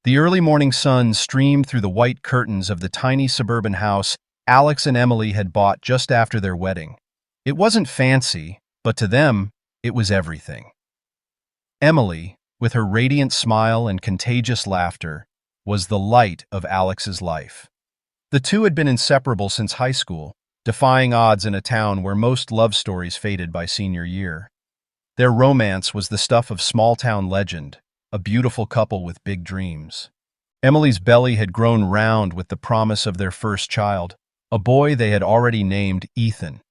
The early morning sun streamed through the white curtains of the tiny suburban house Alex and Emily had bought just after their wedding. It wasn't fancy, but to them, it was everything. Emily, with her radiant smile and contagious laughter, was the light of Alex's life. The two had been inseparable since high school, defying odds in a town where most love stories faded by senior year. Their romance was the stuff of small-town legend, a beautiful couple with big dreams. Emily's belly had grown round with the promise of their first child, a boy they had already named Ethan.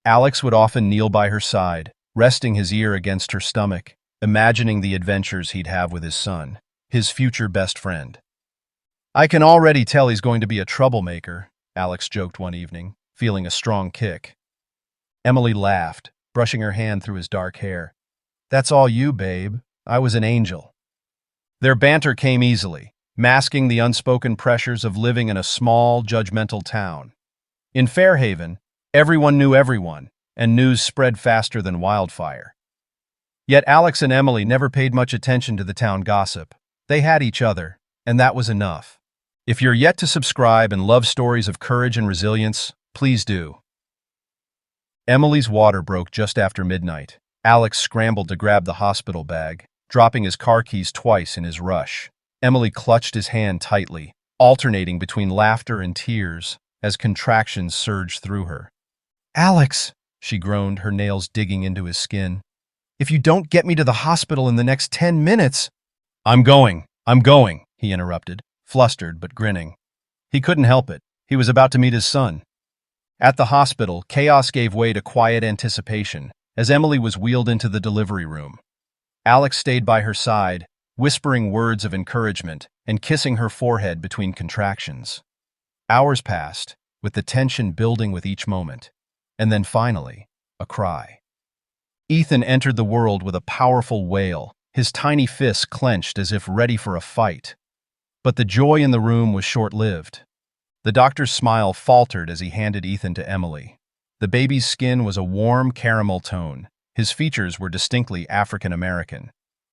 Alex would often kneel by her side, resting his ear against her stomach, imagining the adventures he'd have with his son, his future best friend. "I can already tell he's going to be a troublemaker," Alex joked one evening, feeling a strong kick. Emily laughed, brushing her hand through his dark hair. "That's all you, babe. I was an angel." Their banter came easily, masking the unspoken pressures of living in a small, judgmental town. In Fairhaven, everyone knew everyone, and news spread faster than wildfire. Yet Alex and Emily never paid much attention to the town gossip. They had each other, and that was enough. If you're yet to subscribe and love stories of courage and resilience, please do. Emily's water broke just after midnight. Alex scrambled to grab the hospital bag, dropping his car keys twice in his rush. Emily clutched his hand tightly, alternating between laughter and tears as contractions surged through her. "Alex," she groaned, her nails digging into his skin. "If you don't get me to the hospital in the next 10 minutes... I'm going, he interrupted, flustered but grinning. He couldn't help it. He was about to meet his son. At the hospital, chaos gave way to quiet anticipation as Emily was wheeled into the delivery room. Alex stayed by her side, whispering words of encouragement and kissing her forehead between contractions. Hours passed, with the tension building with each moment, and then finally, a cry. Ethan entered the world with a powerful wail, his tiny fists clenched as if ready for a fight. But the joy in the room was short-lived. The doctor's smile faltered as he handed Ethan to Emily. The baby's skin was a warm caramel tone. His features were distinctly African-American.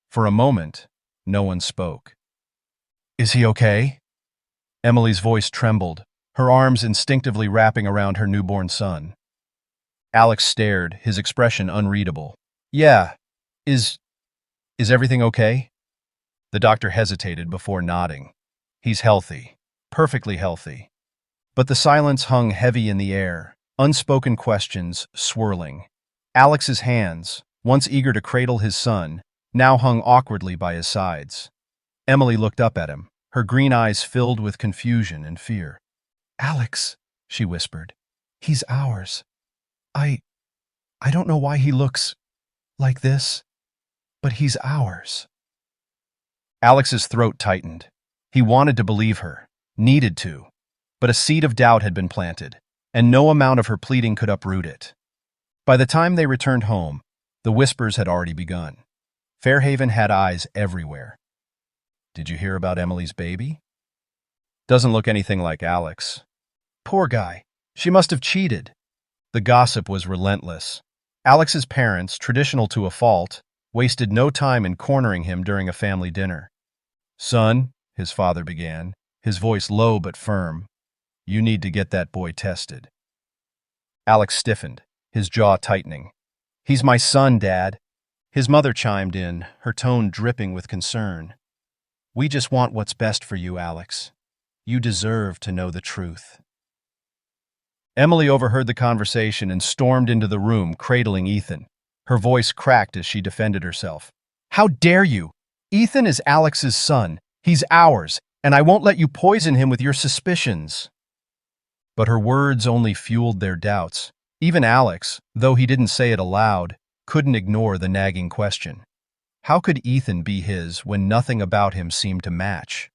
For a moment, no one spoke. "Is he okay?" Emily's voice trembled, her arms instinctively wrapping around her newborn son. Alex stared, his expression unreadable. "Yeah. Is everything okay?" The doctor hesitated before nodding. "He's healthy. Perfectly healthy." But the silence hung heavy in the air, unspoken questions swirling. Alex's hands, once eager to cradle his son, now hung awkwardly by his sides. Emily looked up at him, her green eyes filled with confusion and fear. "Alex," she whispered, "he's ours. I don't know why he looks like this, but he's ours." Alex's throat tightened. He wanted to believe her, needed to, but a seed of doubt had been planted, and no amount of her pleading could uproot it. By the time they returned home, the whispers had already begun. Fairhaven had eyes everywhere. "Did you hear about Emily's baby? Doesn't look anything like Alex. Poor guy. She must have cheated." The gossip was relentless. Alex's parents, traditional to a fault, wasted no time in cornering him during a family dinner. "Son," his father began, his voice low but firm, "you need to get that boy tested." Alex stiffened, his jaw tightening. "He's my son, Dad." His mother chimed in, her tone dripping with concern. "We just want what's best for you, Alex. You deserve to know the truth." Emily overheard the conversation and stormed into the room, cradling Ethan. Her voice cracked as she defended herself. "How dare you? Ethan is Alex's son. He's ours, and I won't let you poison him with your suspicions." But her words only fueled their doubts. Even Alex, though he didn't say it aloud, couldn't ignore the nagging question. How could Ethan be his when nothing about him seemed to match?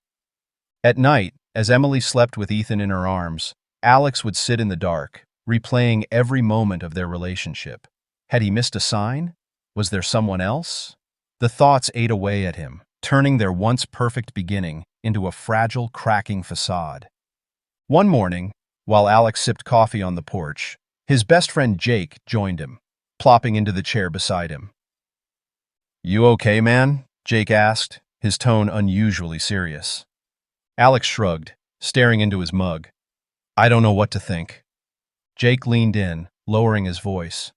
At night, as Emily slept with Ethan in her arms, Alex would sit in the dark, replaying every moment of their relationship. Had he missed a sign? Was there someone else? The thoughts ate away at him, turning their once perfect beginning into a fragile, cracking facade. One morning, while Alex sipped coffee on the porch, his best friend Jake joined him, plopping into the chair beside him. "You okay, man?" Jake asked, his tone unusually serious. Alex shrugged, staring into his mug. I don't know what to think. Jake leaned in, lowering his voice.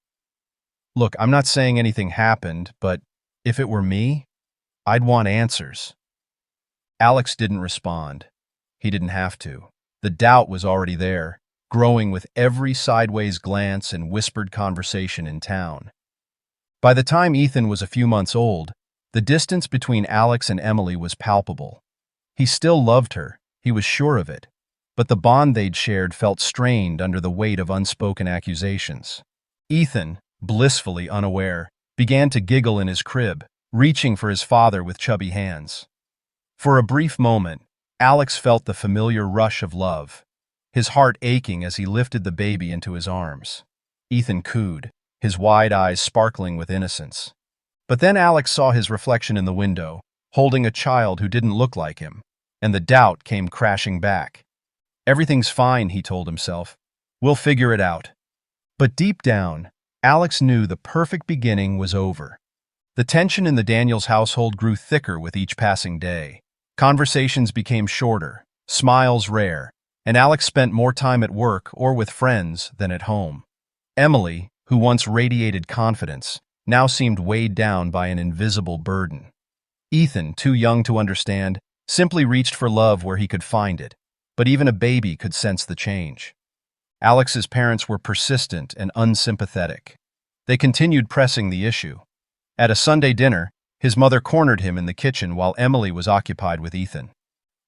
Look, I'm not saying anything happened, but if it were me, I'd want answers. Alex didn't respond. He didn't have to. The doubt was already there, growing with every sideways glance and whispered conversation in town. By the time Ethan was a few months old, the distance between Alex and Emily was palpable. He still loved her, he was sure of it, but the bond they'd shared felt strained under the weight of unspoken accusations. Ethan, blissfully unaware, began to giggle in his crib, reaching for his father with chubby hands. For a brief moment, Alex felt the familiar rush of love, his heart aching as he lifted the baby into his arms. Ethan cooed, his wide eyes sparkling with innocence. But then Alex saw his reflection in the window, holding a child who didn't look like him, and the doubt came crashing back. Everything's fine, he told himself. We'll figure it out. But deep down, Alex knew the perfect beginning was over. The tension in the Daniels household grew thicker with each passing day. Conversations became shorter, smiles rare, and Alex spent more time at work or with friends than at home. Emily, who once radiated confidence, now seemed weighed down by an invisible burden. Ethan, too young to understand, simply reached for love where he could find it, but even a baby could sense the change. Alex's parents were persistent and unsympathetic. They continued pressing the issue. At a Sunday dinner, his mother cornered him in the kitchen while Emily was occupied with Ethan.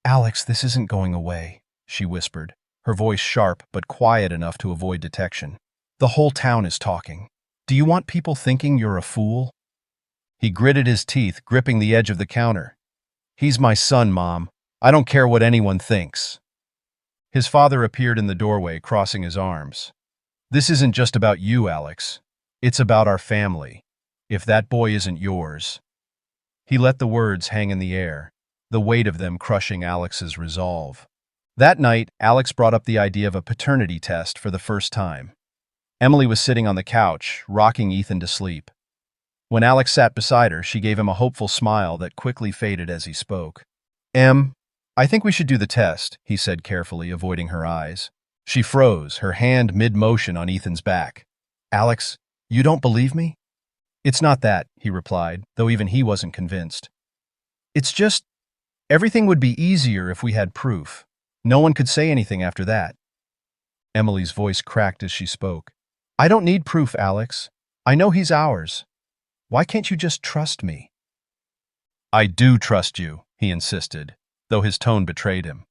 "Alex, this isn't going away," she whispered, her voice sharp but quiet enough to avoid detection. "The whole town is talking. Do you want people thinking you're a fool?" He gritted his teeth, gripping the edge of the counter. "He's my son, Mom. I don't care what anyone thinks." His father appeared in the doorway, crossing his arms. "This isn't just about you, Alex. It's about our family. If that boy isn't yours." He let the words hang in the air, the weight of them crushing Alex's resolve. That night, Alex brought up the idea of a paternity test for the first time. Emily was sitting on the couch, rocking Ethan to sleep. When Alex sat beside her, she gave him a hopeful smile that quickly faded as he spoke. I think we should do the test," he said carefully, avoiding her eyes. She froze, her hand mid-motion on Ethan's back. "Alex, you don't believe me?" "It's not that," he replied, though even he wasn't convinced. "It's just, everything would be easier if we had proof. No one could say anything after that." Emily's voice cracked as she spoke. "I don't need proof, Alex. I know he's ours. Why can't you just trust me?" "I do trust you," he insisted, though his tone betrayed him.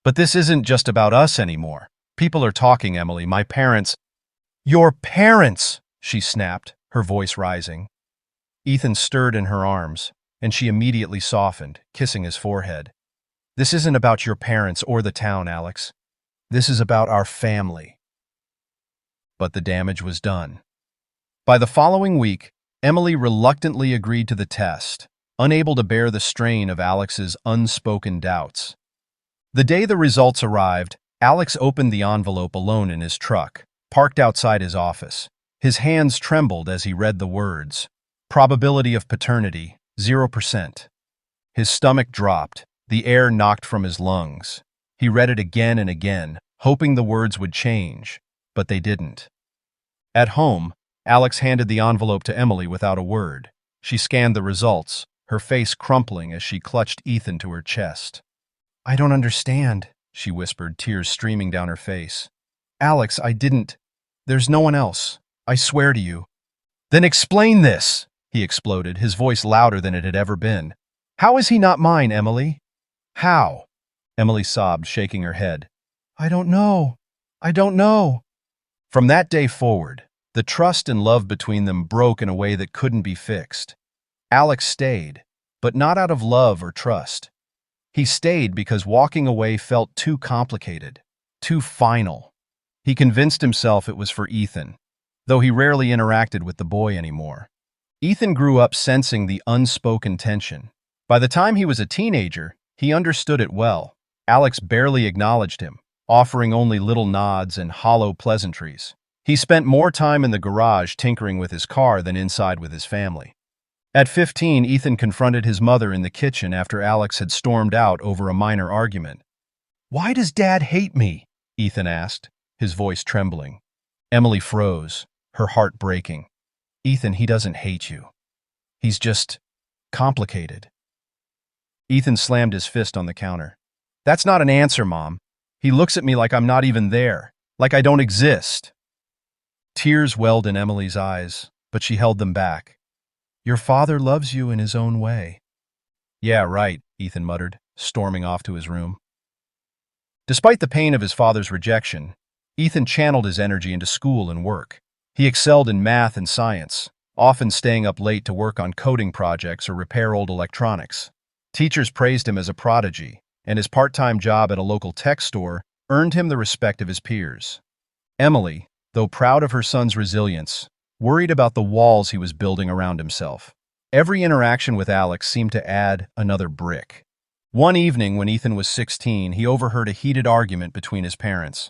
"But this isn't just about us anymore. People are talking, Emily. My parents—" "Your parents!" she snapped, her voice rising. Ethan stirred in her arms, and she immediately softened, kissing his forehead. "This isn't about your parents or the town, Alex. This is about our family." But the damage was done. By the following week, Emily reluctantly agreed to the test, unable to bear the strain of Alex's unspoken doubts. The day the results arrived, Alex opened the envelope alone in his truck, parked outside his office. His hands trembled as he read the words, "Probability of paternity, 0%. His stomach dropped, the air knocked from his lungs. He read it again and again, hoping the words would change, but they didn't. At home, Alex handed the envelope to Emily without a word. She scanned the results, her face crumpling as she clutched Ethan to her chest. "I don't understand," she whispered, tears streaming down her face. "Alex, I didn't. There's no one else. I swear to you." "Then explain this!" he exploded, his voice louder than it had ever been. "How is he not mine, Emily?" "How?" Emily sobbed, shaking her head. "I don't know. I don't know." From that day forward, the trust and love between them broke in a way that couldn't be fixed. Alex stayed, but not out of love or trust. He stayed because walking away felt too complicated, too final. He convinced himself it was for Ethan, though he rarely interacted with the boy anymore. Ethan grew up sensing the unspoken tension. By the time he was a teenager, he understood it well. Alex barely acknowledged him, offering only little nods and hollow pleasantries. He spent more time in the garage tinkering with his car than inside with his family. At 15, Ethan confronted his mother in the kitchen after Alex had stormed out over a minor argument. "Why does Dad hate me?" Ethan asked, his voice trembling. Emily froze, her heart breaking. "Ethan, he doesn't hate you. He's just complicated." Ethan slammed his fist on the counter. "That's not an answer, Mom. He looks at me like I'm not even there, like I don't exist." Tears welled in Emily's eyes, but she held them back. "Your father loves you in his own way." "Yeah, right," Ethan muttered, storming off to his room. Despite the pain of his father's rejection, Ethan channeled his energy into school and work. He excelled in math and science, often staying up late to work on coding projects or repair old electronics. Teachers praised him as a prodigy, and his part-time job at a local tech store earned him the respect of his peers. Emily, though proud of her son's resilience, worried about the walls he was building around himself. Every interaction with Alex seemed to add another brick. One evening when Ethan was 16, he overheard a heated argument between his parents.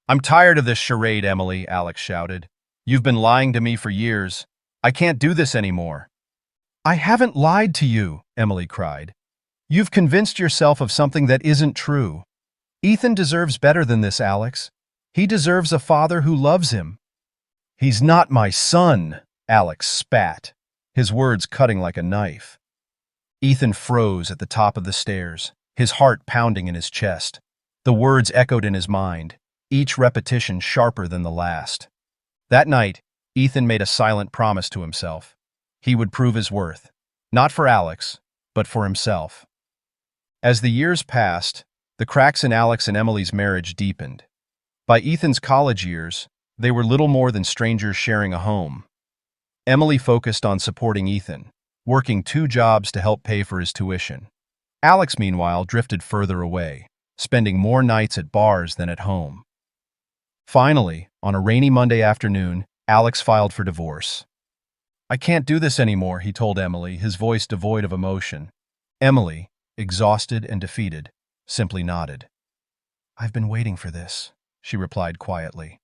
"I'm tired of this charade, Emily," Alex shouted. "You've been lying to me for years. I can't do this anymore." "I haven't lied to you," Emily cried. "You've convinced yourself of something that isn't true. Ethan deserves better than this, Alex. He deserves a father who loves him." "He's not my son," Alex spat, his words cutting like a knife. Ethan froze at the top of the stairs, his heart pounding in his chest. The words echoed in his mind, each repetition sharper than the last. That night, Ethan made a silent promise to himself. He would prove his worth, not for Alex, but for himself. As the years passed, the cracks in Alex and Emily's marriage deepened. By Ethan's college years, they were little more than strangers sharing a home. Emily focused on supporting Ethan, working 2 jobs to help pay for his tuition. Alex, meanwhile, drifted further away, spending more nights at bars than at home. Finally, on a rainy Monday afternoon, Alex filed for divorce. "I can't do this anymore," he told Emily, his voice devoid of emotion. Emily, exhausted and defeated, simply nodded. "I've been waiting for this," she replied quietly.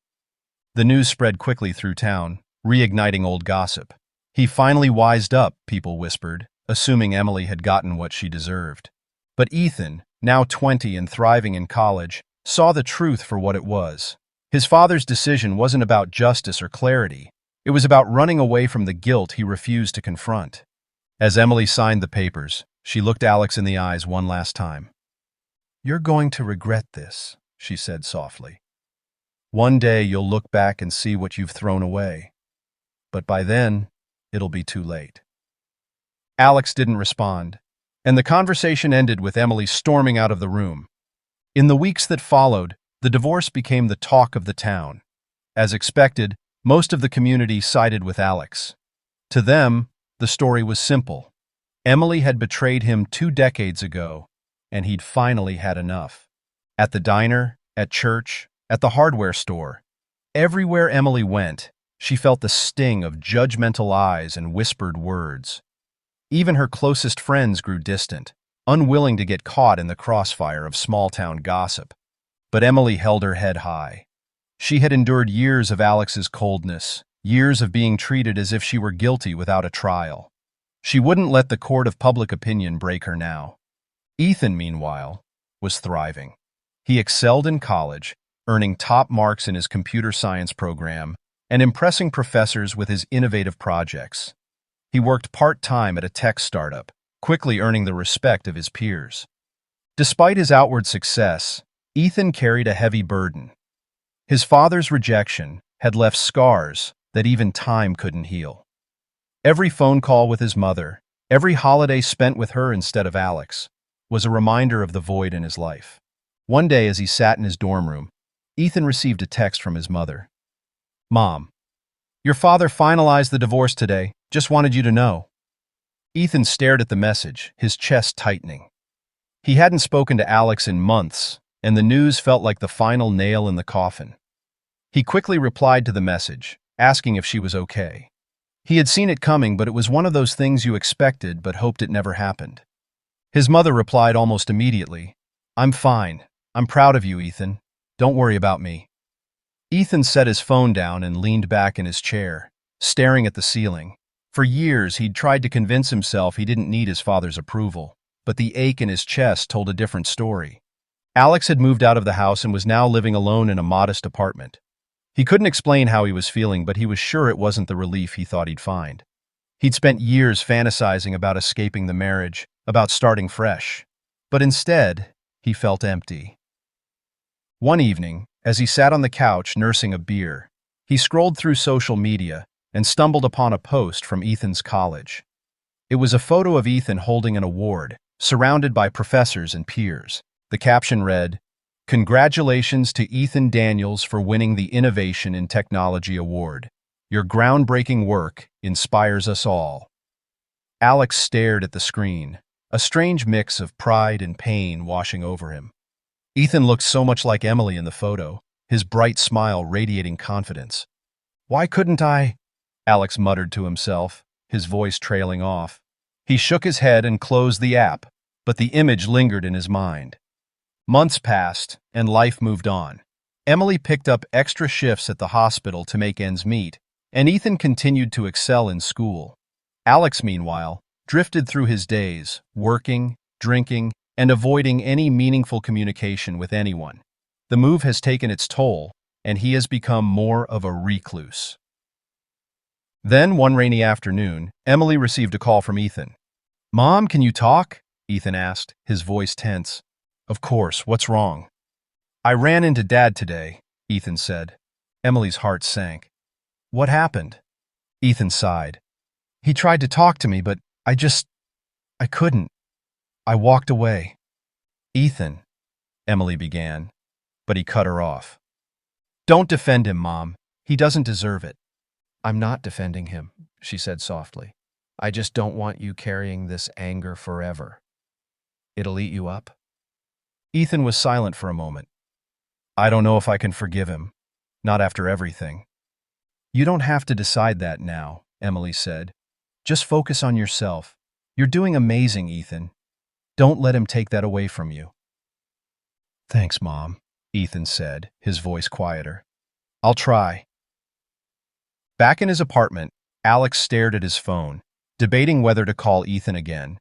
The news spread quickly through town, reigniting old gossip. "He finally wised up," people whispered, assuming Emily had gotten what she deserved. But Ethan, now 20 and thriving in college, saw the truth for what it was. His father's decision wasn't about justice or clarity. It was about running away from the guilt he refused to confront. As Emily signed the papers, she looked Alex in the eyes one last time. "You're going to regret this," she said softly. "One day you'll look back and see what you've thrown away. But by then, it'll be too late." Alex didn't respond, and the conversation ended with Emily storming out of the room. In the weeks that followed, the divorce became the talk of the town. As expected, most of the community sided with Alex. To them, the story was simple. Emily had betrayed him 2 decades ago, and he'd finally had enough. At the diner, at church, at the hardware store, everywhere Emily went, she felt the sting of judgmental eyes and whispered words. Even her closest friends grew distant, unwilling to get caught in the crossfire of small-town gossip. But Emily held her head high. She had endured years of Alex's coldness, years of being treated as if she were guilty without a trial. She wouldn't let the court of public opinion break her now. Ethan, meanwhile, was thriving. He excelled in college, earning top marks in his computer science program and impressing professors with his innovative projects. He worked part-time at a tech startup, quickly earning the respect of his peers. Despite his outward success, Ethan carried a heavy burden. His father's rejection had left scars that even time couldn't heal. Every phone call with his mother, every holiday spent with her instead of Alex, was a reminder of the void in his life. One day as he sat in his dorm room, Ethan received a text from his mother. "Mom, your father finalized the divorce today. Just wanted you to know." Ethan stared at the message, his chest tightening. He hadn't spoken to Alex in months, and the news felt like the final nail in the coffin. He quickly replied to the message, asking if she was okay. He had seen it coming, but it was one of those things you expected but hoped it never happened. His mother replied almost immediately, "I'm fine. I'm proud of you, Ethan. Don't worry about me." Ethan set his phone down and leaned back in his chair, staring at the ceiling. For years, he'd tried to convince himself he didn't need his father's approval, but the ache in his chest told a different story. Alex had moved out of the house and was now living alone in a modest apartment. He couldn't explain how he was feeling, but he was sure it wasn't the relief he thought he'd find. He'd spent years fantasizing about escaping the marriage, about starting fresh. But instead, he felt empty. One evening, as he sat on the couch nursing a beer, he scrolled through social media and stumbled upon a post from Ethan's college. It was a photo of Ethan holding an award, surrounded by professors and peers. The caption read, "Congratulations to Ethan Daniels for winning the Innovation in Technology Award. Your groundbreaking work inspires us all." Alex stared at the screen, a strange mix of pride and pain washing over him. Ethan looked so much like Emily in the photo, his bright smile radiating confidence. "Why couldn't I?" Alex muttered to himself, his voice trailing off. He shook his head and closed the app, but the image lingered in his mind. Months passed, and life moved on. Emily picked up extra shifts at the hospital to make ends meet, and Ethan continued to excel in school. Alex, meanwhile, drifted through his days, working, drinking, and avoiding any meaningful communication with anyone. The move has taken its toll, and he has become more of a recluse. Then, one rainy afternoon, Emily received a call from Ethan. "Mom, can you talk?" Ethan asked, his voice tense. "Of course, what's wrong?" "I ran into Dad today," Ethan said. Emily's heart sank. "What happened?" Ethan sighed. "He tried to talk to me, but I couldn't. I walked away." "Ethan," Emily began, but he cut her off. "Don't defend him, Mom. He doesn't deserve it." "I'm not defending him," she said softly. "I just don't want you carrying this anger forever. It'll eat you up." Ethan was silent for a moment. "I don't know if I can forgive him. Not after everything." "You don't have to decide that now," Emily said. "Just focus on yourself. You're doing amazing, Ethan. Don't let him take that away from you." "Thanks, Mom," Ethan said, his voice quieter. "I'll try." Back in his apartment, Alex stared at his phone, debating whether to call Ethan again.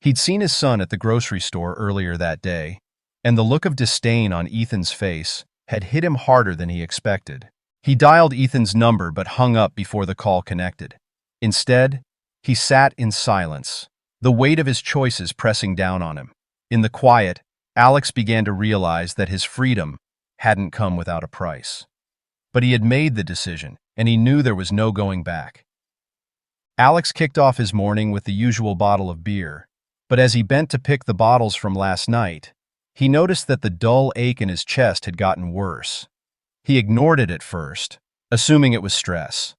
He'd seen his son at the grocery store earlier that day, and the look of disdain on Ethan's face had hit him harder than he expected. He dialed Ethan's number but hung up before the call connected. Instead, he sat in silence, the weight of his choices pressing down on him. In the quiet, Alex began to realize that his freedom hadn't come without a price. But he had made the decision, and he knew there was no going back. Alex kicked off his morning with the usual bottle of beer, but as he bent to pick the bottles from last night, he noticed that the dull ache in his chest had gotten worse. He ignored it at first, assuming it was stress.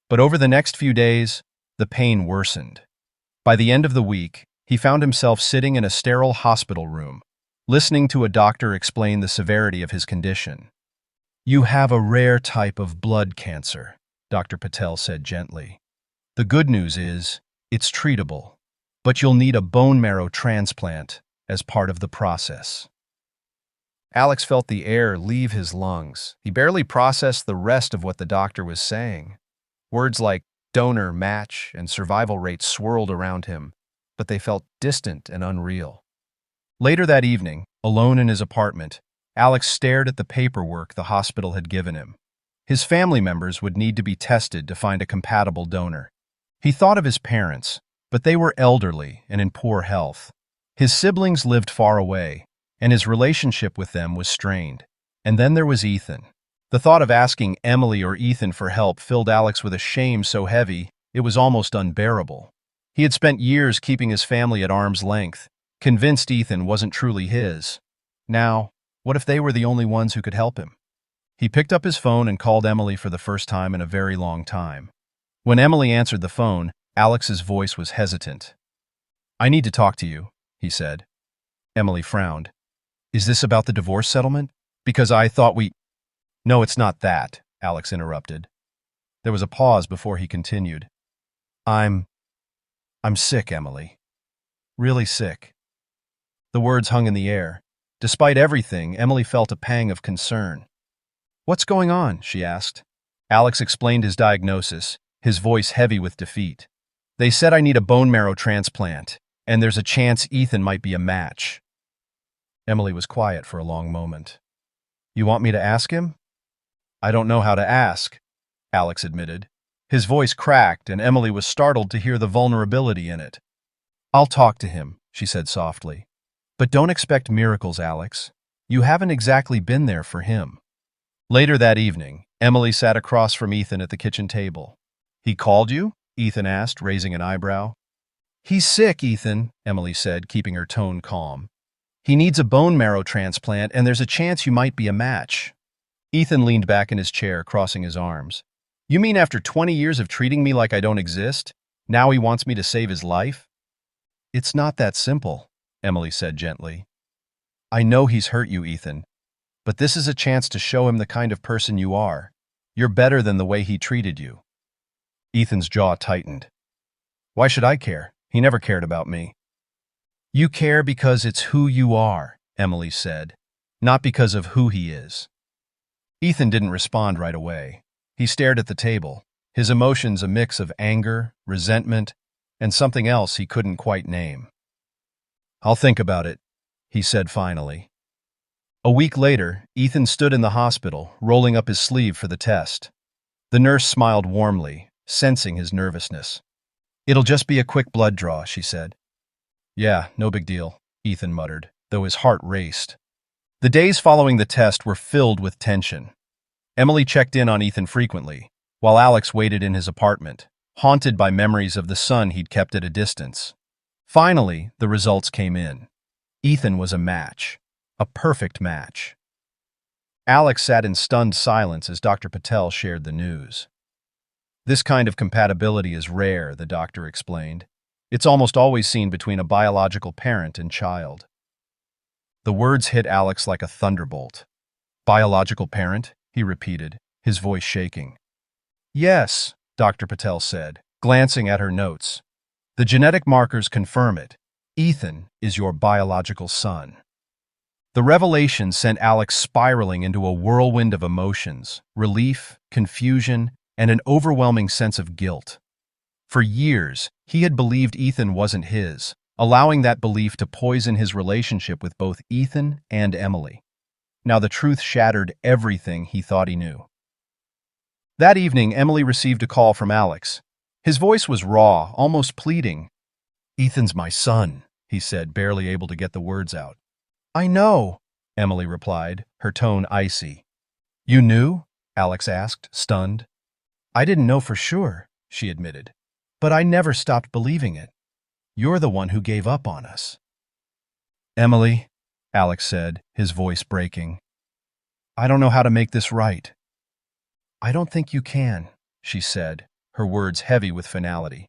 But over the next few days, the pain worsened. By the end of the week, he found himself sitting in a sterile hospital room, listening to a doctor explain the severity of his condition. "You have a rare type of blood cancer," Dr. Patel said gently. "The good news is, it's treatable, but you'll need a bone marrow transplant as part of the process." Alex felt the air leave his lungs. He barely processed the rest of what the doctor was saying. Words like donor, match, and survival rate swirled around him, but they felt distant and unreal. Later that evening, alone in his apartment, Alex stared at the paperwork the hospital had given him. His family members would need to be tested to find a compatible donor. He thought of his parents, but they were elderly and in poor health. His siblings lived far away, and his relationship with them was strained. And then there was Ethan. The thought of asking Emily or Ethan for help filled Alex with a shame so heavy it was almost unbearable. He had spent years keeping his family at arm's length, convinced Ethan wasn't truly his. Now, what if they were the only ones who could help him? He picked up his phone and called Emily for the first time in a very long time. When Emily answered the phone, Alex's voice was hesitant. "I need to talk to you," he said. Emily frowned. "Is this about the divorce settlement? Because I thought we—" "No, it's not that," Alex interrupted. There was a pause before he continued. I'm sick, Emily. Really sick." The words hung in the air. Despite everything, Emily felt a pang of concern. "What's going on?" she asked. Alex explained his diagnosis, his voice heavy with defeat. They said I need a bone marrow transplant, and there's a chance Ethan might be a match. Emily was quiet for a long moment. You want me to ask him? I don't know how to ask, Alex admitted. His voice cracked, and Emily was startled to hear the vulnerability in it. I'll talk to him, she said softly. But don't expect miracles, Alex. You haven't exactly been there for him. Later that evening, Emily sat across from Ethan at the kitchen table. He called you? Ethan asked, raising an eyebrow. He's sick, Ethan, Emily said, keeping her tone calm. He needs a bone marrow transplant, and there's a chance you might be a match. Ethan leaned back in his chair, crossing his arms. You mean after 20 years of treating me like I don't exist, now he wants me to save his life? It's not that simple, Emily said gently. I know he's hurt you, Ethan, but this is a chance to show him the kind of person you are. You're better than the way he treated you. Ethan's jaw tightened. Why should I care? He never cared about me. You care because it's who you are, Emily said, not because of who he is. Ethan didn't respond right away. He stared at the table, his emotions a mix of anger, resentment, and something else he couldn't quite name. I'll think about it, he said finally. A week later, Ethan stood in the hospital, rolling up his sleeve for the test. The nurse smiled warmly, sensing his nervousness. It'll just be a quick blood draw, she said. Yeah, no big deal, Ethan muttered, though his heart raced. The days following the test were filled with tension. Emily checked in on Ethan frequently, while Alex waited in his apartment, haunted by memories of the son he'd kept at a distance. Finally, the results came in. Ethan was a match. A perfect match. Alex sat in stunned silence as Dr. Patel shared the news. This kind of compatibility is rare, the doctor explained. It's almost always seen between a biological parent and child. The words hit Alex like a thunderbolt. Biological parent? He repeated, his voice shaking. Yes, Dr. Patel said, glancing at her notes. The genetic markers confirm it. Ethan is your biological son. The revelation sent Alex spiraling into a whirlwind of emotions, relief, confusion, and an overwhelming sense of guilt. For years, he had believed Ethan wasn't his, allowing that belief to poison his relationship with both Ethan and Emily. Now the truth shattered everything he thought he knew. That evening, Emily received a call from Alex. His voice was raw, almost pleading. Ethan's my son, he said, barely able to get the words out. I know, Emily replied, her tone icy. You knew? Alex asked, stunned. I didn't know for sure, she admitted. But I never stopped believing it. You're the one who gave up on us. Emily, Alex said, his voice breaking. I don't know how to make this right. I don't think you can, she said, her words heavy with finality.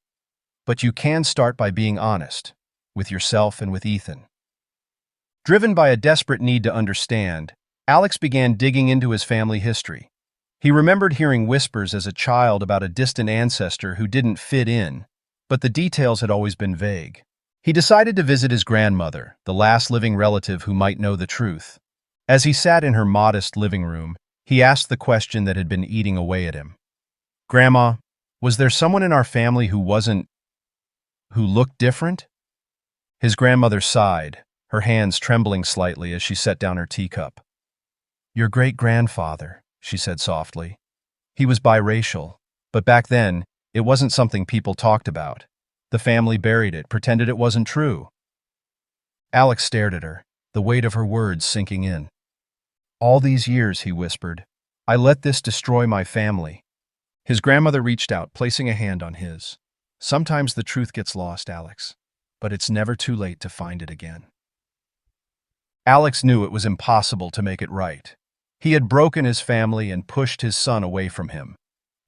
But you can start by being honest, with yourself and with Ethan. Driven by a desperate need to understand, Alex began digging into his family history. He remembered hearing whispers as a child about a distant ancestor who didn't fit in, but the details had always been vague. He decided to visit his grandmother, the last living relative who might know the truth. As he sat in her modest living room, he asked the question that had been eating away at him. Grandma, was there someone in our family who looked different? His grandmother sighed, her hands trembling slightly as she set down her teacup. Your great-grandfather, she said softly. He was biracial, but back then, it wasn't something people talked about. The family buried it, pretended it wasn't true. Alex stared at her, the weight of her words sinking in. All these years, he whispered, I let this destroy my family. His grandmother reached out, placing a hand on his. Sometimes the truth gets lost, Alex, but it's never too late to find it again. Alex knew it was impossible to make it right. He had broken his family and pushed his son away from him,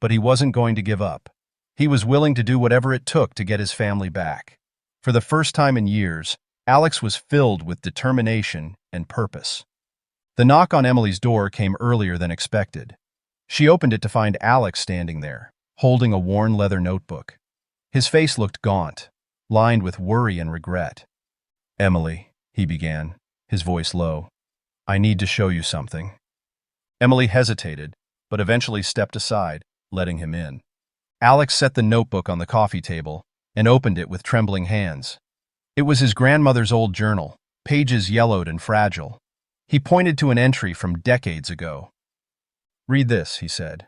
but he wasn't going to give up. He was willing to do whatever it took to get his family back. For the first time in years, Alex was filled with determination and purpose. The knock on Emily's door came earlier than expected. She opened it to find Alex standing there, holding a worn leather notebook. His face looked gaunt, lined with worry and regret. Emily, he began, his voice low, I need to show you something. Emily hesitated, but eventually stepped aside, letting him in. Alex set the notebook on the coffee table, and opened it with trembling hands. It was his grandmother's old journal, pages yellowed and fragile. He pointed to an entry from decades ago. "Read this," he said.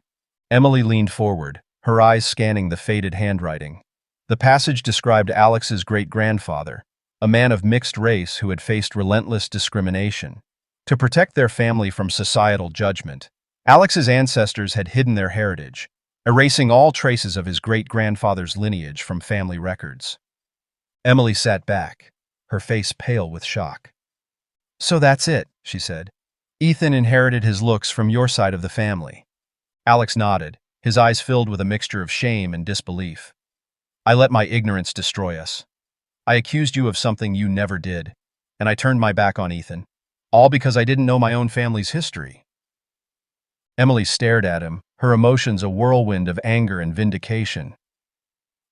Emily leaned forward, her eyes scanning the faded handwriting. The passage described Alex's great-grandfather, a man of mixed race who had faced relentless discrimination. To protect their family from societal judgment, Alex's ancestors had hidden their heritage, erasing all traces of his great-grandfather's lineage from family records. Emily sat back, her face pale with shock. "So that's it," she said. "Ethan inherited his looks from your side of the family." Alex nodded, his eyes filled with a mixture of shame and disbelief. "I let my ignorance destroy us. I accused you of something you never did, and I turned my back on Ethan, all because I didn't know my own family's history." Emily stared at him, her emotions a whirlwind of anger and vindication.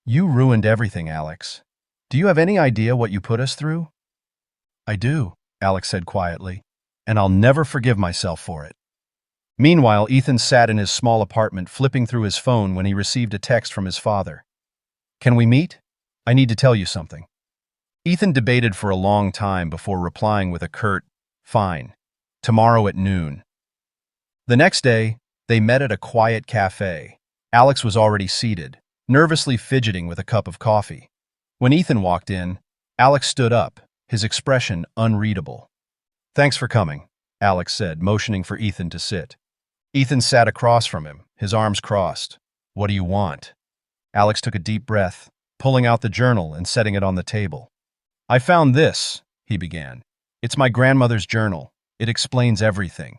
"You ruined everything, Alex. Do you have any idea what you put us through?" "I do," Alex said quietly, "and I'll never forgive myself for it." Meanwhile, Ethan sat in his small apartment flipping through his phone when he received a text from his father. "Can we meet? I need to tell you something." Ethan debated for a long time before replying with a curt, "Fine. Tomorrow at noon." The next day, they met at a quiet cafe. Alex was already seated, nervously fidgeting with a cup of coffee. When Ethan walked in, Alex stood up, his expression unreadable. "Thanks for coming," Alex said, motioning for Ethan to sit. Ethan sat across from him, his arms crossed. "What do you want?" Alex took a deep breath, pulling out the journal and setting it on the table. "I found this," he began. "It's my grandmother's journal. It explains everything."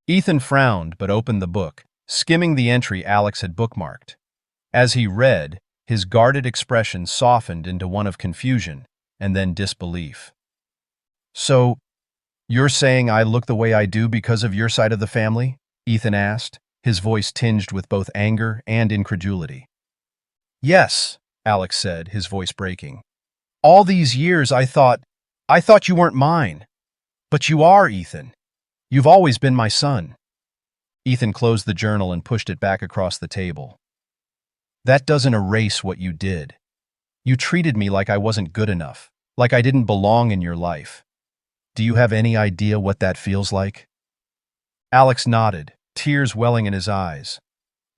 Ethan frowned but opened the book, skimming the entry Alex had bookmarked. As he read, his guarded expression softened into one of confusion and then disbelief. "So, you're saying I look the way I do because of your side of the family?" Ethan asked, his voice tinged with both anger and incredulity. "Yes," Alex said, his voice breaking. "All these years I thought you weren't mine. But you are, Ethan. You've always been my son." Ethan closed the journal and pushed it back across the table. "That doesn't erase what you did. You treated me like I wasn't good enough, like I didn't belong in your life. Do you have any idea what that feels like?" Alex nodded, tears welling in his eyes.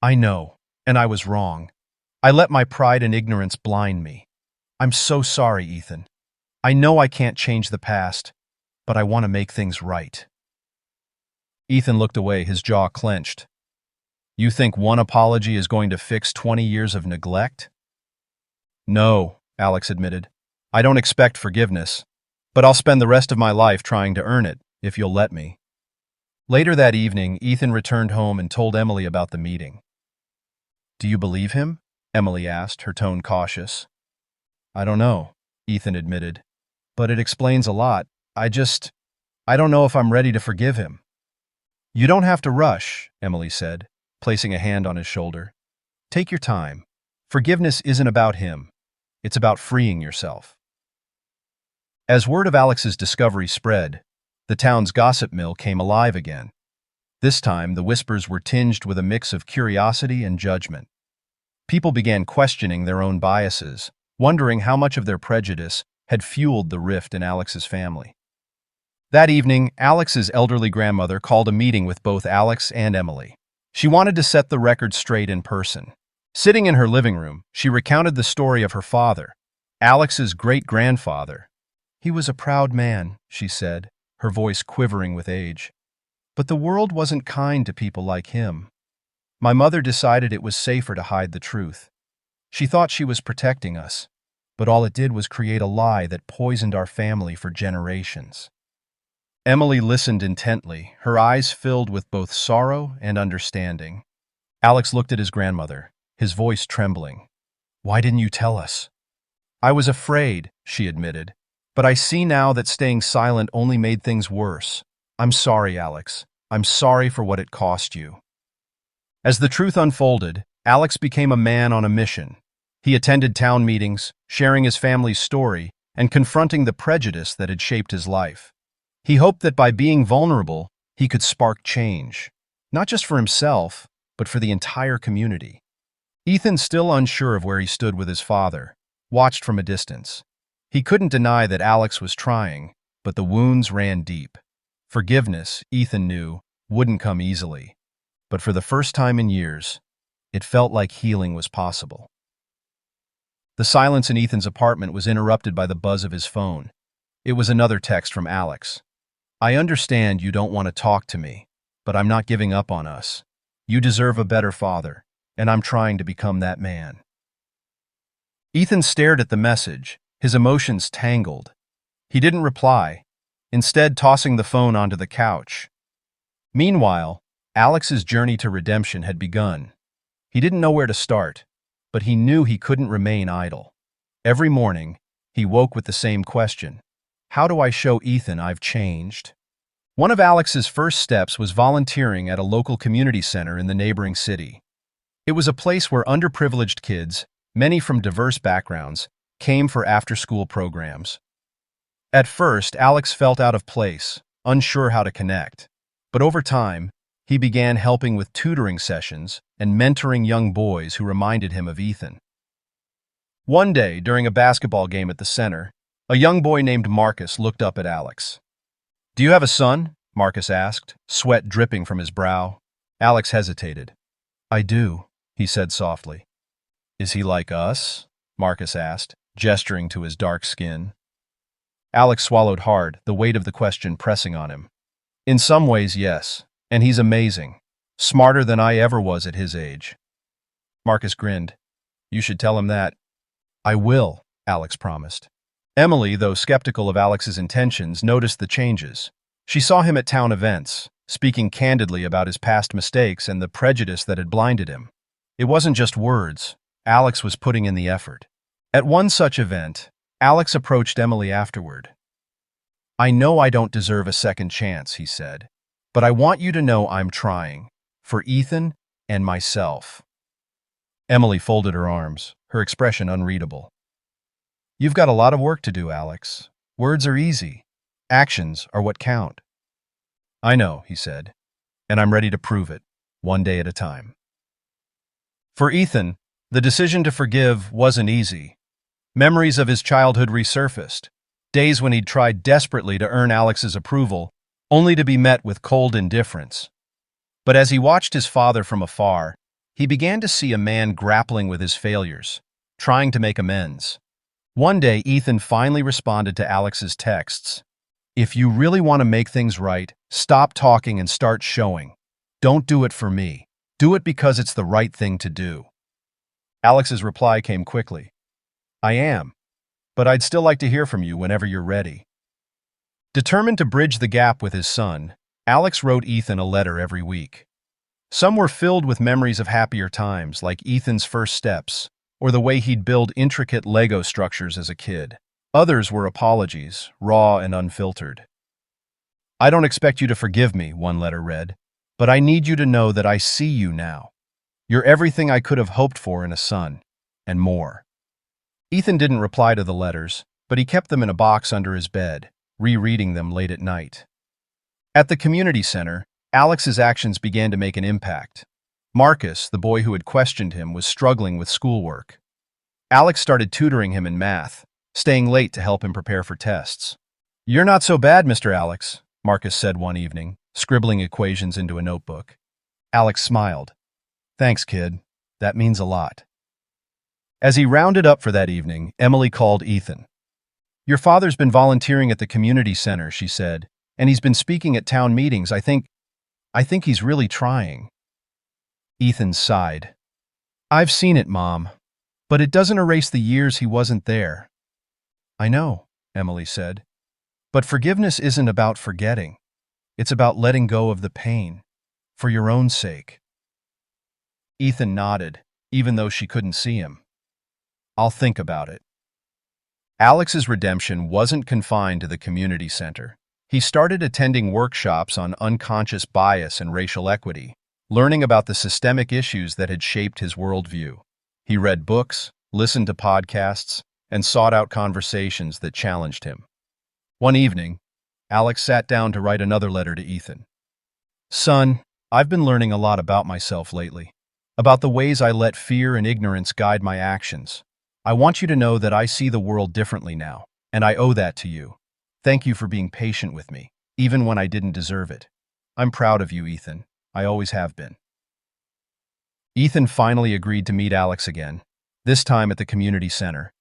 "I know, and I was wrong. I let my pride and ignorance blind me. I'm so sorry, Ethan. I know I can't change the past, but I want to make things right." Ethan looked away, his jaw clenched. "You think one apology is going to fix 20 years of neglect?" "No," Alex admitted. "I don't expect forgiveness, but I'll spend the rest of my life trying to earn it, if you'll let me." Later that evening, Ethan returned home and told Emily about the meeting. "Do you believe him?" Emily asked, her tone cautious. "I don't know," Ethan admitted, "but it explains a lot. I don't know if I'm ready to forgive him." "You don't have to rush," Emily said, placing a hand on his shoulder. "Take your time. Forgiveness isn't about him. It's about freeing yourself." As word of Alex's discovery spread, the town's gossip mill came alive again. This time, the whispers were tinged with a mix of curiosity and judgment. People began questioning their own biases, wondering how much of their prejudice had fueled the rift in Alex's family. That evening, Alex's elderly grandmother called a meeting with both Alex and Emily. She wanted to set the record straight in person. Sitting in her living room, she recounted the story of her father, Alex's great-grandfather. "He was a proud man," she said, her voice quivering with age. "But the world wasn't kind to people like him. My mother decided it was safer to hide the truth. She thought she was protecting us, but all it did was create a lie that poisoned our family for generations." Emily listened intently, her eyes filled with both sorrow and understanding. Alex looked at his grandmother, his voice trembling. "Why didn't you tell us?" "I was afraid," she admitted, "but I see now that staying silent only made things worse. I'm sorry, Alex. I'm sorry for what it cost you." As the truth unfolded, Alex became a man on a mission. He attended town meetings, sharing his family's story and confronting the prejudice that had shaped his life. He hoped that by being vulnerable, he could spark change, not just for himself, but for the entire community. Ethan, still unsure of where he stood with his father, watched from a distance. He couldn't deny that Alex was trying, but the wounds ran deep. Forgiveness, Ethan knew, wouldn't come easily. But for the first time in years, it felt like healing was possible. The silence in Ethan's apartment was interrupted by the buzz of his phone. It was another text from Alex. "I understand you don't want to talk to me, but I'm not giving up on us. You deserve a better father, and I'm trying to become that man." Ethan stared at the message, his emotions tangled. He didn't reply, instead tossing the phone onto the couch. Meanwhile, Alex's journey to redemption had begun. He didn't know where to start, but he knew he couldn't remain idle. Every morning, he woke with the same question: how do I show Ethan I've changed? One of Alex's first steps was volunteering at a local community center in the neighboring city. It was a place where underprivileged kids, many from diverse backgrounds, came for after-school programs. At first, Alex felt out of place, unsure how to connect. But over time, he began helping with tutoring sessions and mentoring young boys who reminded him of Ethan. One day, during a basketball game at the center, a young boy named Marcus looked up at Alex. "Do you have a son?" Marcus asked, sweat dripping from his brow. Alex hesitated. "I do," he said softly. "Is he like us?" Marcus asked, gesturing to his dark skin. Alex swallowed hard, the weight of the question pressing on him. "In some ways, yes, and he's amazing. Smarter than I ever was at his age." Marcus grinned. "You should tell him that." "I will," Alex promised. Emily, though skeptical of Alex's intentions, noticed the changes. She saw him at town events, speaking candidly about his past mistakes and the prejudice that had blinded him. It wasn't just words. Alex was putting in the effort. At one such event, Alex approached Emily afterward. "I know I don't deserve a second chance," he said, "but I want you to know I'm trying, for Ethan and myself." Emily folded her arms, her expression unreadable. "You've got a lot of work to do, Alex. Words are easy. Actions are what count." "I know," he said, "and I'm ready to prove it, one day at a time." For Ethan, the decision to forgive wasn't easy. Memories of his childhood resurfaced, days when he'd tried desperately to earn Alex's approval, only to be met with cold indifference. But as he watched his father from afar, he began to see a man grappling with his failures, trying to make amends. One day, Ethan finally responded to Alex's texts. "If you really want to make things right, stop talking and start showing. Don't do it for me. Do it because it's the right thing to do." Alex's reply came quickly. "I am, but I'd still like to hear from you whenever you're ready." Determined to bridge the gap with his son, Alex wrote Ethan a letter every week. Some were filled with memories of happier times, like Ethan's first steps, or the way he'd build intricate Lego structures as a kid. Others were apologies, raw and unfiltered. "I don't expect you to forgive me," one letter read, "but I need you to know that I see you now. You're everything I could have hoped for in a son, and more." Ethan didn't reply to the letters, but he kept them in a box under his bed, rereading them late at night. At the community center, Alex's actions began to make an impact. Marcus, the boy who had questioned him, was struggling with schoolwork. Alex started tutoring him in math, staying late to help him prepare for tests. "You're not so bad, Mr. Alex," Marcus said one evening, scribbling equations into a notebook. Alex smiled. "Thanks, kid. That means a lot." As he rounded up for that evening, Emily called Ethan. "Your father's been volunteering at the community center," she said, "and he's been speaking at town meetings. I think he's really trying." Ethan sighed. "I've seen it, Mom, but it doesn't erase the years he wasn't there." "I know," Emily said, "but forgiveness isn't about forgetting. It's about letting go of the pain, for your own sake." Ethan nodded, even though she couldn't see him. "I'll think about it." Alex's redemption wasn't confined to the community center. He started attending workshops on unconscious bias and racial equity, learning about the systemic issues that had shaped his worldview. He read books, listened to podcasts, and sought out conversations that challenged him. One evening, Alex sat down to write another letter to Ethan. "Son, I've been learning a lot about myself lately, about the ways I let fear and ignorance guide my actions. I want you to know that I see the world differently now, and I owe that to you. Thank you for being patient with me, even when I didn't deserve it. I'm proud of you, Ethan. I always have been. Ethan finally agreed to meet Alex again, this time at the community center.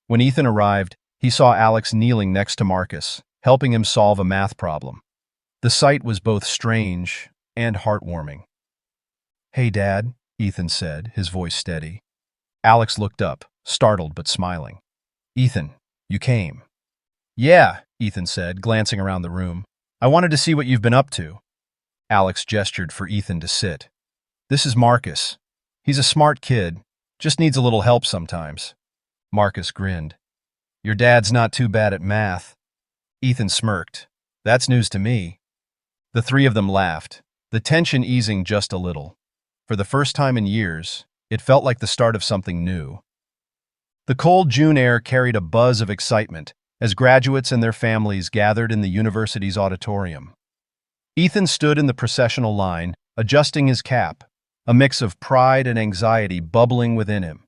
When Ethan arrived, he saw Alex kneeling next to Marcus, helping him solve a math problem. The sight was both strange and heartwarming. "Hey, Dad," Ethan said, his voice steady. Alex looked up, startled but smiling. "Ethan, you came." "Yeah," Ethan said, glancing around the room. "I wanted to see what you've been up to." Alex gestured for Ethan to sit. "This is Marcus. He's a smart kid, just needs a little help sometimes." Marcus grinned. "Your dad's not too bad at math." Ethan smirked. "That's news to me." The three of them laughed, the tension easing just a little. For the first time in years, it felt like the start of something new. The cold June air carried a buzz of excitement as graduates and their families gathered in the university's auditorium. Ethan stood in the processional line, adjusting his cap, a mix of pride and anxiety bubbling within him.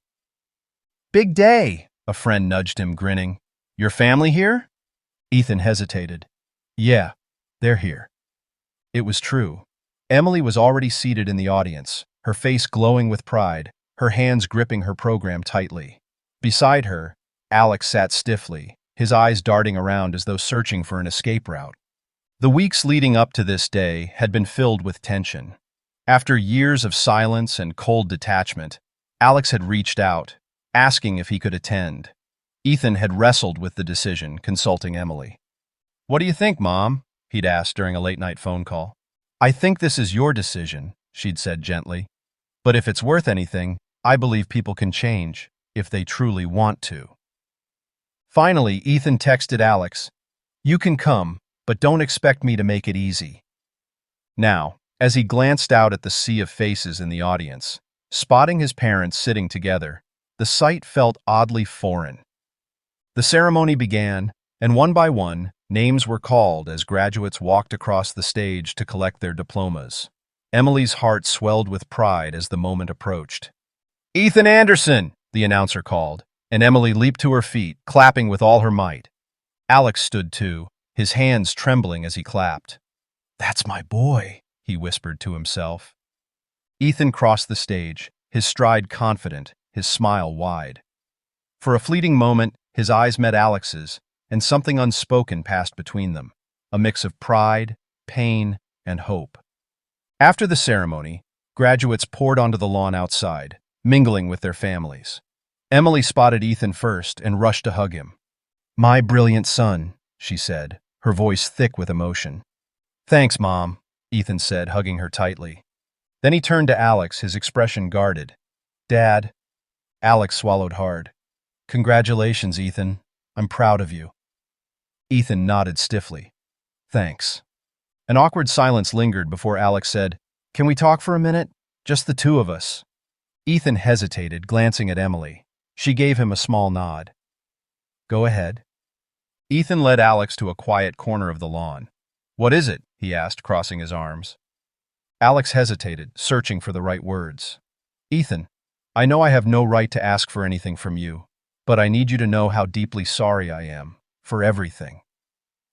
"Big day," a friend nudged him, grinning. "Your family here?" Ethan hesitated. "Yeah, they're here." It was true. Emily was already seated in the audience, her face glowing with pride, her hands gripping her program tightly. Beside her, Alex sat stiffly, his eyes darting around as though searching for an escape route. The weeks leading up to this day had been filled with tension. After years of silence and cold detachment, Alex had reached out, asking if he could attend. Ethan had wrestled with the decision, consulting Emily. "What do you think, Mom?" he'd asked during a late-night phone call. "I think this is your decision," she'd said gently. "But if it's worth anything, I believe people can change, if they truly want to." Finally, Ethan texted Alex, "You can come, but don't expect me to make it easy." Now, as he glanced out at the sea of faces in the audience, spotting his parents sitting together, the sight felt oddly foreign. The ceremony began, and one by one, names were called as graduates walked across the stage to collect their diplomas. Emily's heart swelled with pride as the moment approached. "Ethan Anderson!" the announcer called, and Emily leaped to her feet, clapping with all her might. Alex stood too, his hands trembling as he clapped. "That's my boy," he whispered to himself. Ethan crossed the stage, his stride confident, his smile wide. For a fleeting moment, his eyes met Alex's, and something unspoken passed between them, a mix of pride, pain, and hope. After the ceremony, graduates poured onto the lawn outside, mingling with their families. Emily spotted Ethan first and rushed to hug him. "My brilliant son," she said, her voice thick with emotion. "Thanks, Mom," Ethan said, hugging her tightly. Then he turned to Alex, his expression guarded. "Dad." Alex swallowed hard. "Congratulations, Ethan. I'm proud of you." Ethan nodded stiffly. "Thanks." An awkward silence lingered before Alex said, "Can we talk for a minute? Just the two of us." Ethan hesitated, glancing at Emily. She gave him a small nod. "Go ahead." Ethan led Alex to a quiet corner of the lawn. "What is it?" he asked, crossing his arms. Alex hesitated, searching for the right words. "Ethan, I know I have no right to ask for anything from you, but I need you to know how deeply sorry I am, for everything.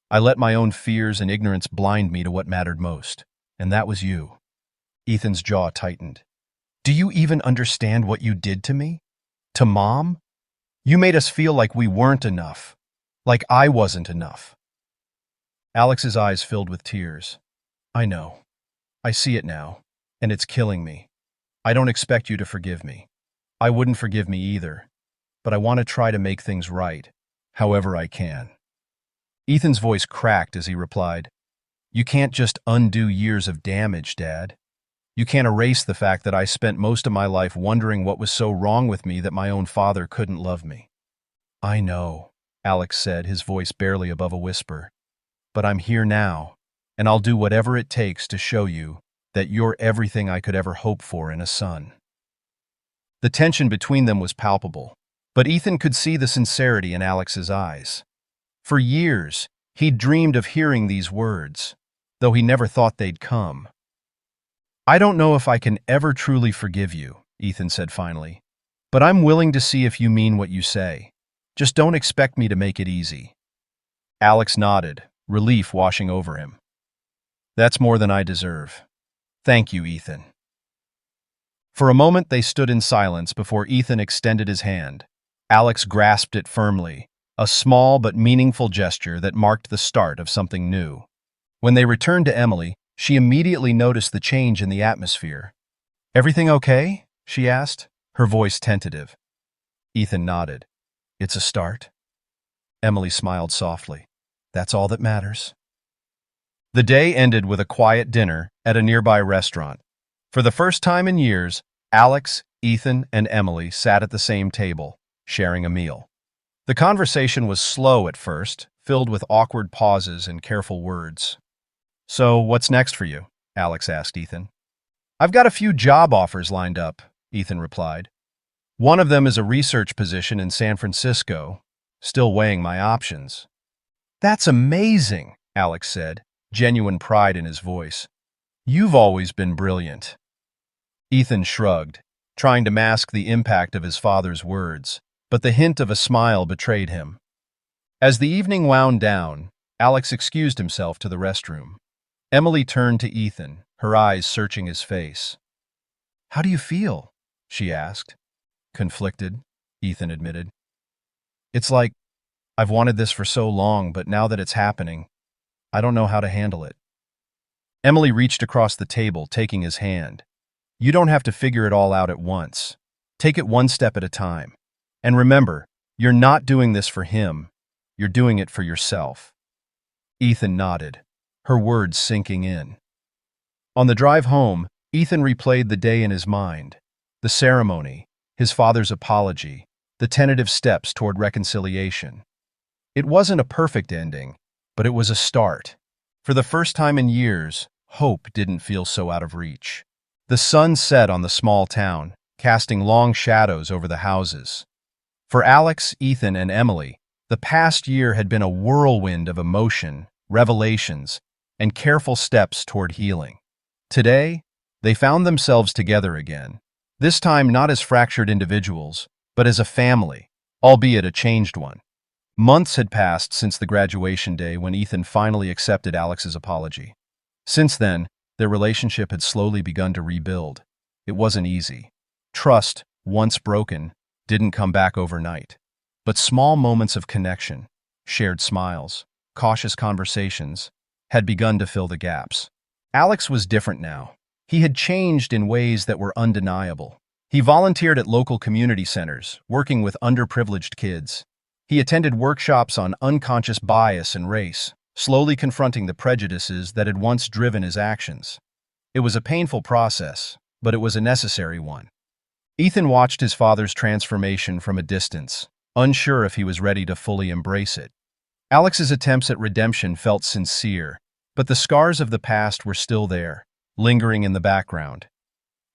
I let my own fears and ignorance blind me to what mattered most, and that was you." Ethan's jaw tightened. "Do you even understand what you did to me? To Mom? You made us feel like we weren't enough, like I wasn't enough." Alex's eyes filled with tears. "I know. I see it now, and it's killing me. I don't expect you to forgive me. I wouldn't forgive me either, but I want to try to make things right, however I can." Ethan's voice cracked as he replied, "You can't just undo years of damage, Dad. You can't erase the fact that I spent most of my life wondering what was so wrong with me that my own father couldn't love me." "I know," Alex said, his voice barely above a whisper. "But I'm here now, and I'll do whatever it takes to show you that you're everything I could ever hope for in a son." The tension between them was palpable, but Ethan could see the sincerity in Alex's eyes. For years, he'd dreamed of hearing these words, though he never thought they'd come. "I don't know if I can ever truly forgive you," Ethan said finally. But I'm willing to see if you mean what you say. Just don't expect me to make it easy." Alex nodded, relief washing over him. "That's more than I deserve. Thank you, Ethan." For a moment they stood in silence before Ethan extended his hand. Alex grasped it firmly, a small but meaningful gesture that marked the start of something new. When they returned to Emily, she immediately noticed the change in the atmosphere. "Everything okay?" she asked, her voice tentative. Ethan nodded. "It's a start." Emily smiled softly. "That's all that matters." The day ended with a quiet dinner at a nearby restaurant. For the first time in years, Alex, Ethan, and Emily sat at the same table, sharing a meal. The conversation was slow at first, filled with awkward pauses and careful words. "So, what's next for you?" Alex asked Ethan. "I've got a few job offers lined up," Ethan replied. "One of them is a research position in San Francisco, still weighing my options." "That's amazing," Alex said, genuine pride in his voice. "You've always been brilliant." Ethan shrugged, trying to mask the impact of his father's words, but the hint of a smile betrayed him. As the evening wound down, Alex excused himself to the restroom. Emily turned to Ethan, her eyes searching his face. "How do you feel?" she asked. "Conflicted," Ethan admitted. "It's like, I've wanted this for so long, but now that it's happening, I don't know how to handle it." Emily reached across the table, taking his hand. "You don't have to figure it all out at once. Take it one step at a time. And remember, you're not doing this for him. You're doing it for yourself." Ethan nodded, her words sinking in. On the drive home, Ethan replayed the day in his mind. The ceremony, his father's apology, the tentative steps toward reconciliation. It wasn't a perfect ending, but it was a start. For the first time in years, hope didn't feel so out of reach. The sun set on the small town, casting long shadows over the houses. For Alex, Ethan, and Emily, the past year had been a whirlwind of emotion, revelations, and careful steps toward healing. Today, they found themselves together again, this time not as fractured individuals, but as a family, albeit a changed one. Months had passed since the graduation day when Ethan finally accepted Alex's apology. Since then, their relationship had slowly begun to rebuild. It wasn't easy. Trust, once broken, didn't come back overnight. But small moments of connection, shared smiles, cautious conversations, had begun to fill the gaps. Alex was different now. He had changed in ways that were undeniable. He volunteered at local community centers, working with underprivileged kids. He attended workshops on unconscious bias and race, slowly confronting the prejudices that had once driven his actions. It was a painful process, but it was a necessary one. Ethan watched his father's transformation from a distance, unsure if he was ready to fully embrace it. Alex's attempts at redemption felt sincere, but the scars of the past were still there, lingering in the background.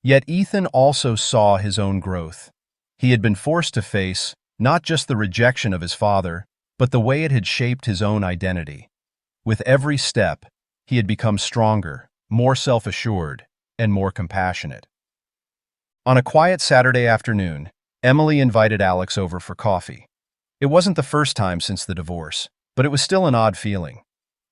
Yet Ethan also saw his own growth. He had been forced to face not just the rejection of his father, but the way it had shaped his own identity. With every step, he had become stronger, more self-assured, and more compassionate. On a quiet Saturday afternoon, Emily invited Alex over for coffee. It wasn't the first time since the divorce, but it was still an odd feeling.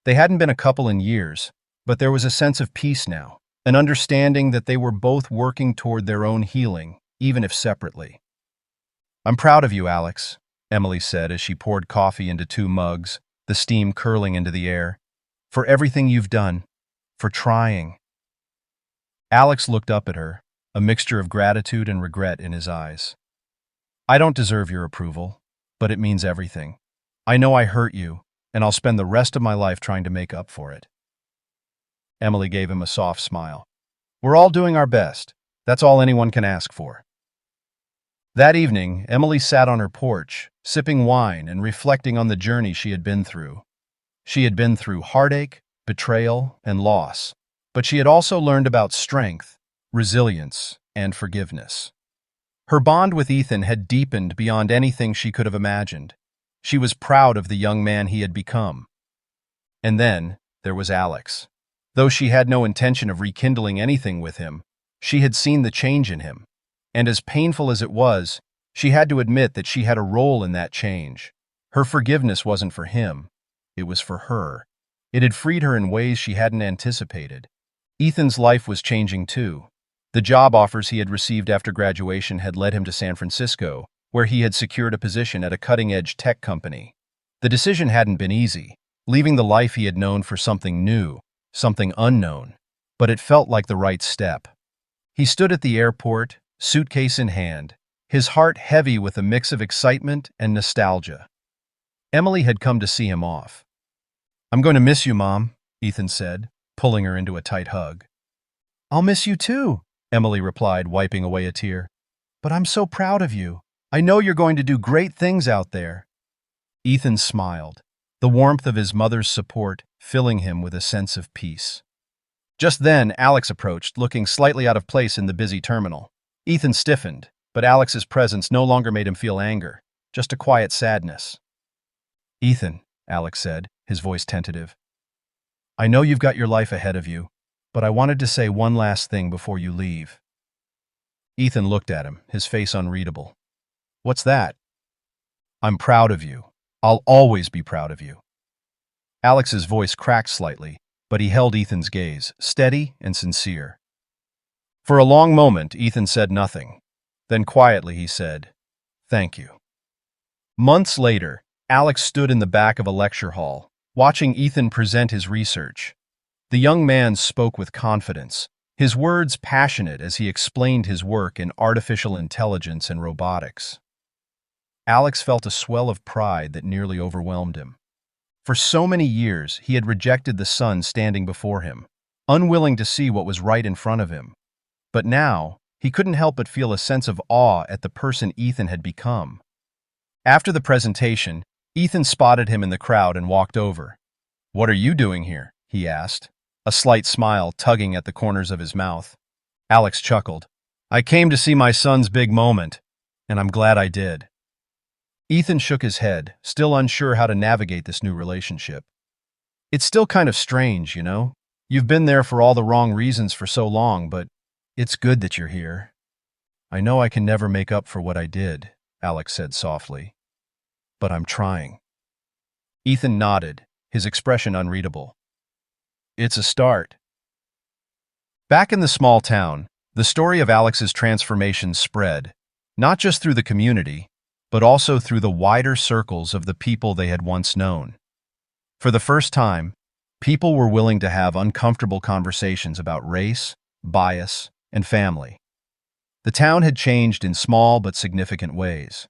They hadn't been a couple in years, but there was a sense of peace now, an understanding that they were both working toward their own healing, even if separately. "I'm proud of you, Alex," Emily said as she poured coffee into 2 mugs, the steam curling into the air. "For everything you've done, for trying." Alex looked up at her, a mixture of gratitude and regret in his eyes. "I don't deserve your approval, but it means everything. I know I hurt you, and I'll spend the rest of my life trying to make up for it." Emily gave him a soft smile. "We're all doing our best. That's all anyone can ask for." That evening, Emily sat on her porch, sipping wine and reflecting on the journey she had been through. She had been through heartache, betrayal, and loss, but she had also learned about strength, resilience, and forgiveness. Her bond with Ethan had deepened beyond anything she could have imagined. She was proud of the young man he had become. And then there was Alex. Though she had no intention of rekindling anything with him, she had seen the change in him. And as painful as it was, She had to admit that she had a role in that change. Her forgiveness wasn't for him. It was for her. It had freed her in ways she hadn't anticipated. Ethan's life was changing too. The job offers he had received after graduation had led him to San Francisco, where he had secured a position at a cutting-edge tech company. The decision hadn't been easy, leaving the life he had known for something new, something unknown, but it felt like the right step. He stood at the airport, suitcase in hand, his heart heavy with a mix of excitement and nostalgia. Emily had come to see him off. "I'm going to miss you, Mom," Ethan said, pulling her into a tight hug. "I'll miss you too," Emily replied, wiping away a tear. "But I'm so proud of you. I know you're going to do great things out there." Ethan smiled, the warmth of his mother's support filling him with a sense of peace. Just then, Alex approached, looking slightly out of place in the busy terminal. Ethan stiffened, but Alex's presence no longer made him feel anger, just a quiet sadness. "Ethan," Alex said, his voice tentative, "I know you've got your life ahead of you, but I wanted to say one last thing before you leave." Ethan looked at him, his face unreadable. "What's that?" "I'm proud of you. I'll always be proud of you." Alex's voice cracked slightly, but he held Ethan's gaze, steady and sincere. For a long moment, Ethan said nothing. Then quietly he said, "Thank you." Months later, Alex stood in the back of a lecture hall, watching Ethan present his research. The young man spoke with confidence, his words passionate as he explained his work in artificial intelligence and robotics. Alex felt a swell of pride that nearly overwhelmed him. For so many years, he had rejected the son standing before him, unwilling to see what was right in front of him. But now, he couldn't help but feel a sense of awe at the person Ethan had become. After the presentation, Ethan spotted him in the crowd and walked over. "What are you doing here?" he asked, a slight smile tugging at the corners of his mouth. Alex chuckled. "I came to see my son's big moment, and I'm glad I did." Ethan shook his head, still unsure how to navigate this new relationship. "It's still kind of strange, you know? You've been there for all the wrong reasons for so long, but it's good that you're here." "I know I can never make up for what I did," Alex said softly. "But I'm trying." Ethan nodded, his expression unreadable. "It's a start." Back in the small town, the story of Alex's transformation spread, not just through the community, but also through the wider circles of the people they had once known. For the first time, people were willing to have uncomfortable conversations about race, bias, and family. The town had changed in small but significant ways.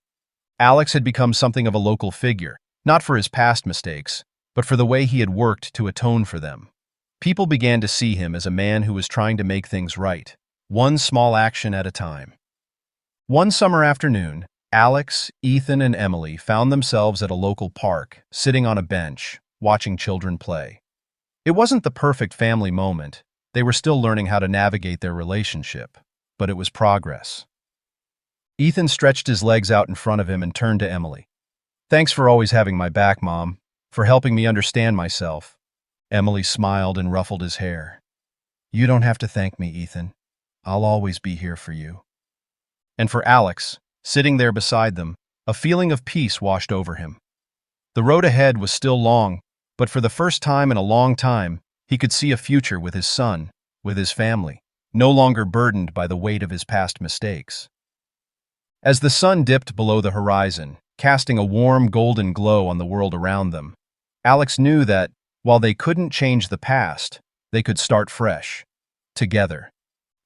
Alex had become something of a local figure, not for his past mistakes, but for the way he had worked to atone for them. People began to see him as a man who was trying to make things right, one small action at a time. One summer afternoon, Alex, Ethan, and Emily found themselves at a local park, sitting on a bench, watching children play. It wasn't the perfect family moment. They were still learning how to navigate their relationship, but it was progress. Ethan stretched his legs out in front of him and turned to Emily. "Thanks for always having my back, Mom, for helping me understand myself." Emily smiled and ruffled his hair. "You don't have to thank me, Ethan. I'll always be here for you." And for Alex, sitting there beside them, a feeling of peace washed over him. The road ahead was still long, but for the first time in a long time, he could see a future with his son, with his family, no longer burdened by the weight of his past mistakes. As the sun dipped below the horizon, casting a warm golden glow on the world around them, Alex knew that, while they couldn't change the past, they could start fresh, together.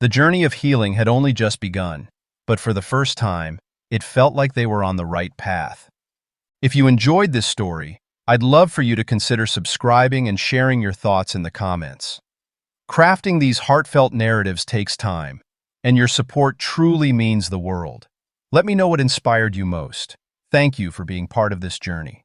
The journey of healing had only just begun, but for the first time, it felt like they were on the right path. If you enjoyed this story, I'd love for you to consider subscribing and sharing your thoughts in the comments. Crafting these heartfelt narratives takes time, and your support truly means the world. Let me know what inspired you most. Thank you for being part of this journey.